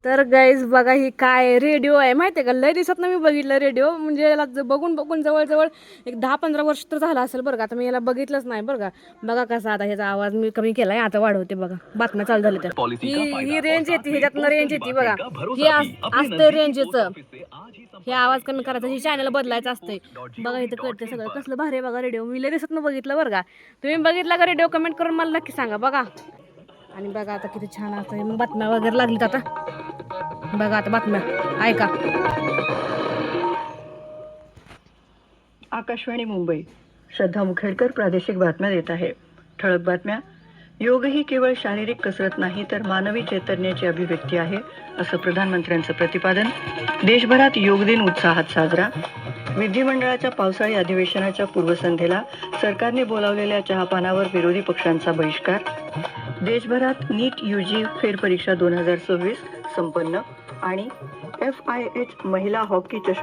तर गाईज बघा ही काय रेडिओ आहे माहिती आहे का? लय दिवसात मी बघितलं रेडिओ, म्हणजे याला बघून बघून जवळजवळ एक 10-15 वर्ष तर झालं असेल बरं का. आता मी याला बघितलंच नाही बरं का. बघा कसा आता ह्याचा आवाज मी कमी केलाय, आता वाढवते बघा. बातम्या चालू झाल्या त्या. ही रेंज येते, ह्याच्यातनं रेंज येते बघा. हे असतंय रेंजचं. हे आवाज कमी करायचा, ही चॅनल बदलायचं असतंय बघा. इथं कळते सगळं. कसलं भारी आहे बघा रेडिओ. मी लय दिवसात बघितलं बरं का. तुम्ही बघितला का रेडिओ? कमेंट करून मला नक्की सांगा बघा. आणि बघा आता किती छान असतं. बातम्या वगैरे लागलीत आता. बघा आता बातम्या ऐका. आकाशवाणी मुंबई, श्रद्धा मुखेडकर प्रादेशिक बातम्या देत आहे. ठळक बातम्या. योग ही केवळ शारीरिक कसरत नाही तर मानवी चैतन्याची अभिव्यक्ती आहे, असं प्रधानमंत्र्यांचं प्रतिपादन. देशभरात योग दिन उत्साहात साजरा. विधिमंडळाच्या पावसाळी अधिवेशनाच्या पूर्वसंध्येला सरकारने बोलावलेल्या चहापानावर विरोधी पक्षांचा बहिष्कार. देशभरात नीट UG फेरपरीक्षा 2026 संपन्न. आणि FIH महिला हॉकी चषक